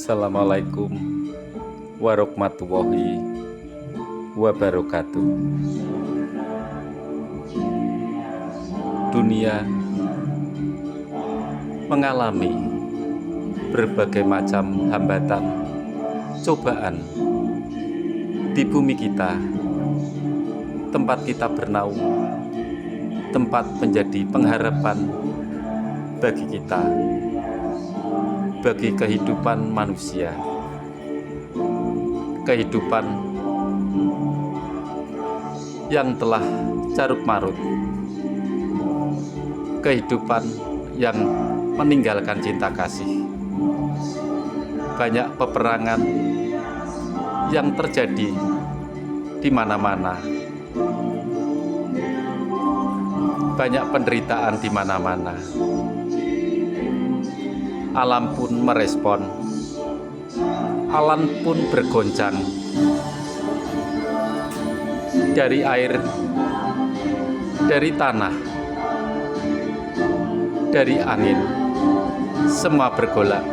Assalamualaikum warahmatullahi wabarakatuh. Dunia mengalami berbagai macam hambatan, cobaan di bumi kita, tempat kita bernaung, tempat menjadi pengharapan bagi kita, bagi kehidupan manusia, kehidupan yang telah carut marut, kehidupan yang meninggalkan cinta kasih. Banyak peperangan yang terjadi di mana-mana, banyak penderitaan di mana-mana. Alam pun merespon, alam pun bergoncang. Dari air, dari tanah, dari angin, semua bergolak.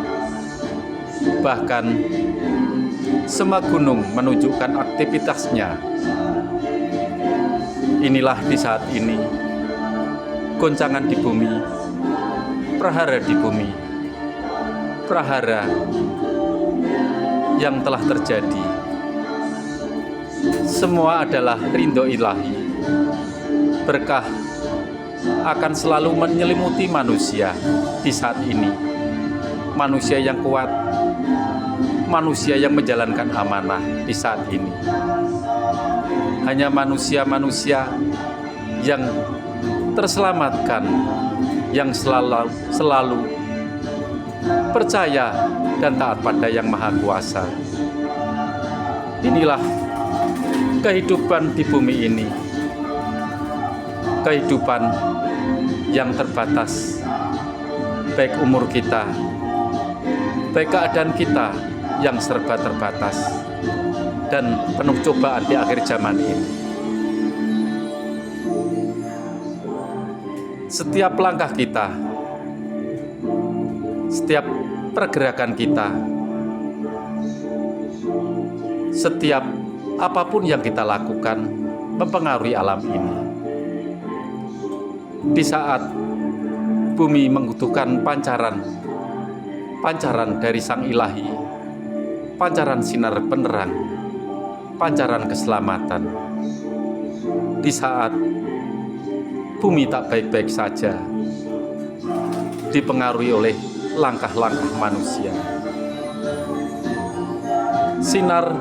Bahkan semua gunung menunjukkan aktivitasnya. Inilah di saat ini, goncangan di bumi, prahara di bumi, prahara yang telah terjadi. Semua adalah ridho ilahi. Berkah akan selalu menyelimuti manusia di saat ini. Manusia yang kuat, manusia yang menjalankan amanah di saat ini. Hanya manusia-manusia yang terselamatkan, yang selalu percaya dan taat pada Yang Maha Kuasa. Inilah kehidupan di bumi ini, kehidupan yang terbatas, baik umur kita, baik keadaan kita yang serba terbatas dan penuh cobaan di akhir zaman ini. Setiap langkah kita, setiap pergerakan kita, setiap apapun yang kita lakukan mempengaruhi alam ini. Di saat bumi membutuhkan pancaran dari Sang Ilahi, pancaran sinar penerang, pancaran keselamatan. Di saat bumi tak baik-baik saja, dipengaruhi oleh langkah-langkah manusia. Sinar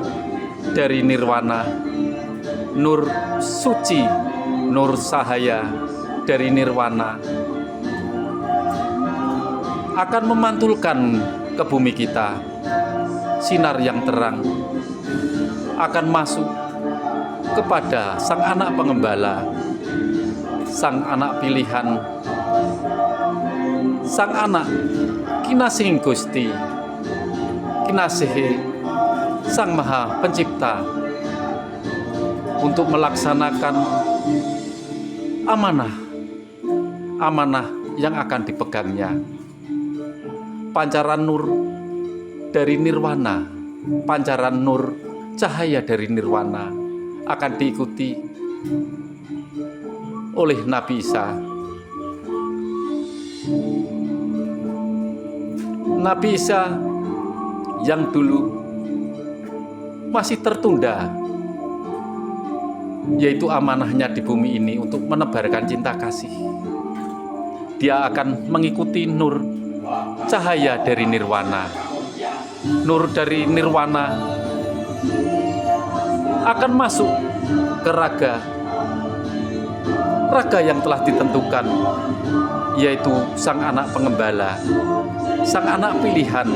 dari nirwana, nur suci, nur cahaya dari nirwana akan memantulkan ke bumi kita. Sinar yang terang akan masuk kepada Sang Anak Pengembala, Sang Anak Pilihan, Sang Anak kinasih Gusti, kinasih Sang Maha Pencipta, untuk melaksanakan amanah yang akan dipegangnya. Pancaran nur dari nirwana, pancaran nur cahaya dari nirwana akan diikuti oleh Nabi Isa. Nabi Isa yang dulu masih tertunda, yaitu amanahnya di bumi ini untuk menebarkan cinta kasih. Dia akan mengikuti nur cahaya dari nirwana. Nur dari nirwana akan masuk ke raga yang telah ditentukan, yaitu Sang Anak Pengembala, Sang Anak Pilihan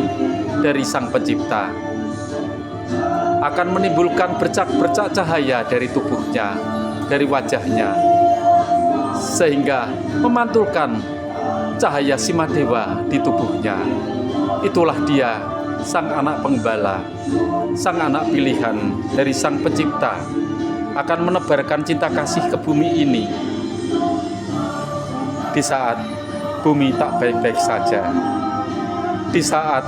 dari Sang Pencipta. Akan menimbulkan bercak-bercak cahaya dari tubuhnya, dari wajahnya, sehingga memantulkan cahaya Simadewa di tubuhnya. Itulah dia, Sang Anak Pengembala, Sang Anak Pilihan dari Sang Pencipta, akan menebarkan cinta kasih ke bumi ini di saat bumi tak baik-baik saja. di saat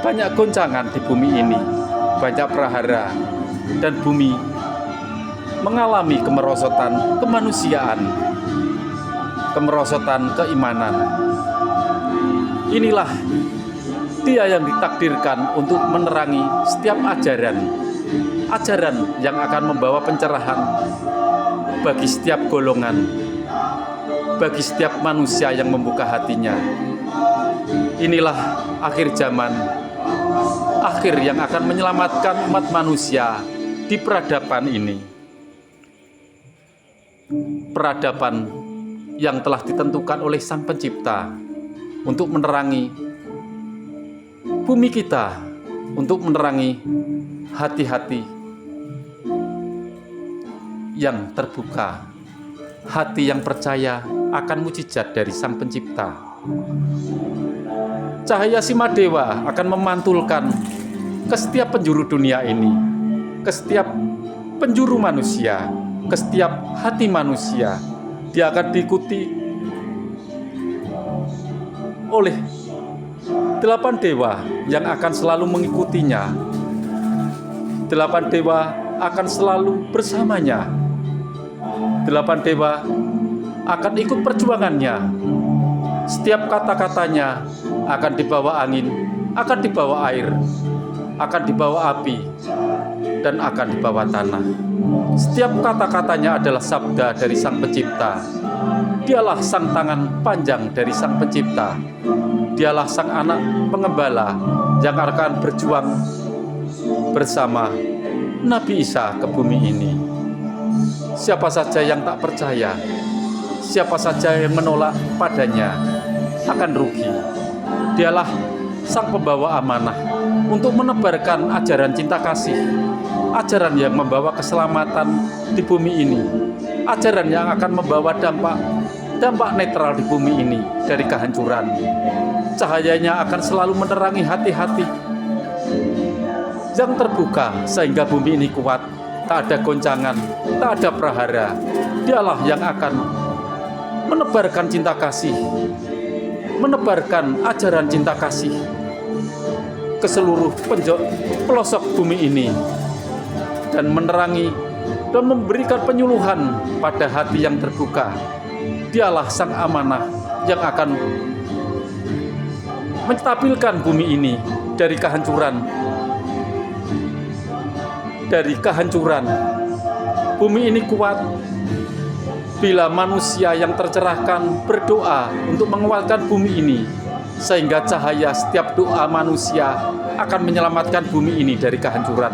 banyak goncangan di bumi ini, banyak prahara, dan bumi mengalami kemerosotan kemanusiaan, kemerosotan keimanan. Inilah Dia yang ditakdirkan untuk menerangi setiap ajaran yang akan membawa pencerahan bagi setiap golongan, bagi setiap manusia yang membuka hatinya. Inilah akhir zaman, akhir yang akan menyelamatkan umat manusia di peradaban ini. Peradaban yang telah ditentukan oleh Sang Pencipta untuk menerangi bumi kita, untuk menerangi hati-hati yang terbuka, hati yang percaya akan mukjizat dari Sang Pencipta. Cahaya Simadewa akan memantulkan ke setiap penjuru dunia ini, ke setiap penjuru manusia, ke setiap hati manusia. Dia akan diikuti oleh 8 dewa yang akan selalu mengikutinya. 8 dewa akan selalu bersamanya. 8 dewa akan ikut perjuangannya. Setiap kata-katanya akan dibawa angin, akan dibawa air, akan dibawa api, dan akan dibawa tanah. Setiap kata-katanya adalah sabda dari Sang Pencipta. Dialah sang tangan panjang dari Sang Pencipta. Dialah sang anak pengembala yang akan berjuang bersama Nabi Isa ke bumi ini. Siapa saja yang tak percaya, siapa saja yang menolak padanya akan rugi. Dialah sang pembawa amanah untuk menebarkan ajaran cinta kasih, ajaran yang membawa keselamatan di bumi ini, ajaran yang akan membawa dampak netral di bumi ini dari kehancuran. Cahayanya akan selalu menerangi hati-hati yang terbuka sehingga bumi ini kuat, tak ada goncangan, tak ada prahara. Dialah yang akan menebarkan cinta kasih, menebarkan ajaran cinta kasih ke seluruh pelosok bumi ini, dan menerangi dan memberikan penyuluhan pada hati yang terbuka. Dialah sang amanah yang akan menstabilkan bumi ini dari kehancuran. Bumi ini kuat bila manusia yang tercerahkan berdoa untuk menguatkan bumi ini, sehingga cahaya setiap doa manusia akan menyelamatkan bumi ini dari kehancuran,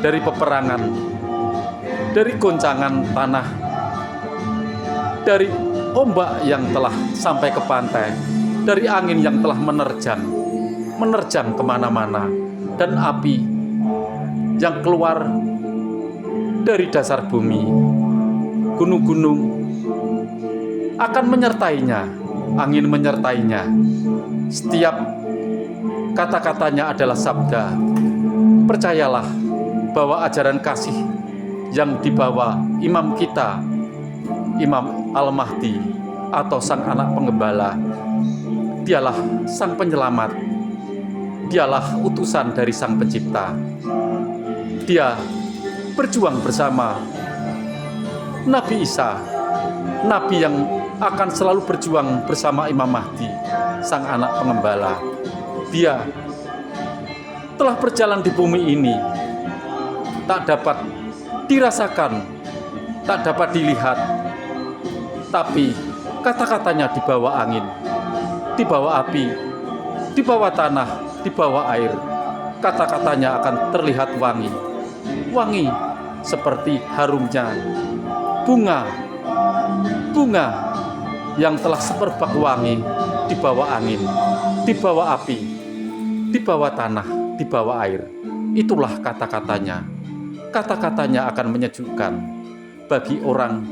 dari peperangan, dari goncangan tanah, dari ombak yang telah sampai ke pantai, dari angin yang telah menerjang kemana-mana, dan api yang keluar dari dasar bumi. Gunung-gunung akan menyertainya, angin menyertainya. Setiap kata-katanya adalah sabda. Percayalah bahwa ajaran kasih yang dibawa imam kita, Imam Al-Mahdi atau sang anak penggembala, dialah sang penyelamat, dialah utusan dari Sang Pencipta. Dia berjuang bersama Nabi Isa, Nabi yang akan selalu berjuang bersama Imam Mahdi, sang anak pengembala. Dia telah berjalan di bumi ini, tak dapat dirasakan, tak dapat dilihat, tapi kata-katanya dibawa angin, dibawa api, dibawa tanah, dibawa air. Kata-katanya akan terlihat wangi seperti harumnya bunga yang telah semerbak wangi, dibawa angin, dibawa api, dibawa tanah, dibawa air. Itulah kata-katanya. Kata-katanya akan menyejukkan bagi orang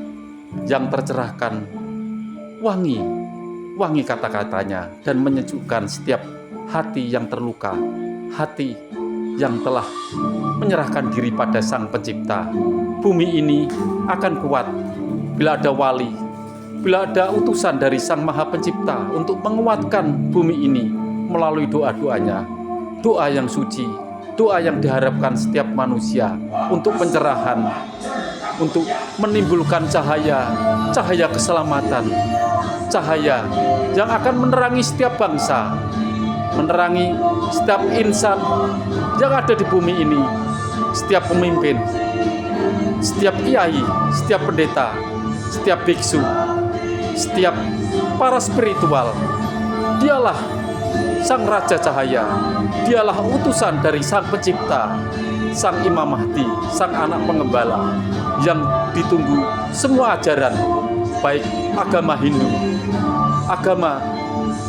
yang tercerahkan. Wangi kata-katanya, dan menyejukkan setiap hati yang terluka, hati yang telah menyerahkan diri pada Sang Pencipta. Bumi ini akan kuat bila ada wali, bila ada utusan dari Sang Maha Pencipta untuk menguatkan bumi ini, melalui doa-doanya, doa yang suci, doa yang diharapkan setiap manusia untuk pencerahan, untuk menimbulkan cahaya, cahaya keselamatan, cahaya yang akan menerangi setiap bangsa, menerangi setiap insan yang ada di bumi ini, setiap pemimpin, setiap kiai, setiap pendeta, setiap biksu, setiap para spiritual. Dialah Sang Raja Cahaya, dialah utusan dari Sang Pencipta, Sang Imam Mahdi, Sang Anak Pengembala, yang ditunggu semua ajaran, baik agama Hindu, agama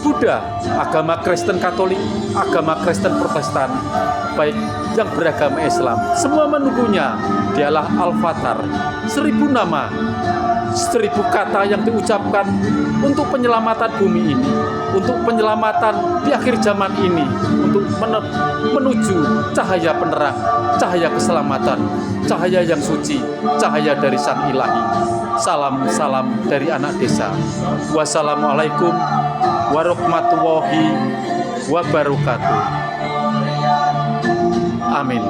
Buddha, agama Kristen Katolik, agama Kristen Protestan, baik yang beragama Islam, semua menunggunya. Dialah Al-Fatar, 1000 nama, 1000 kata yang diucapkan untuk penyelamatan bumi ini, untuk penyelamatan di akhir zaman ini, untuk menuju cahaya penerang, cahaya keselamatan, cahaya yang suci, cahaya dari Sang Ilahi. Salam-salam dari anak desa. Wassalamualaikum warahmatullahi wabarakatuh. Amin.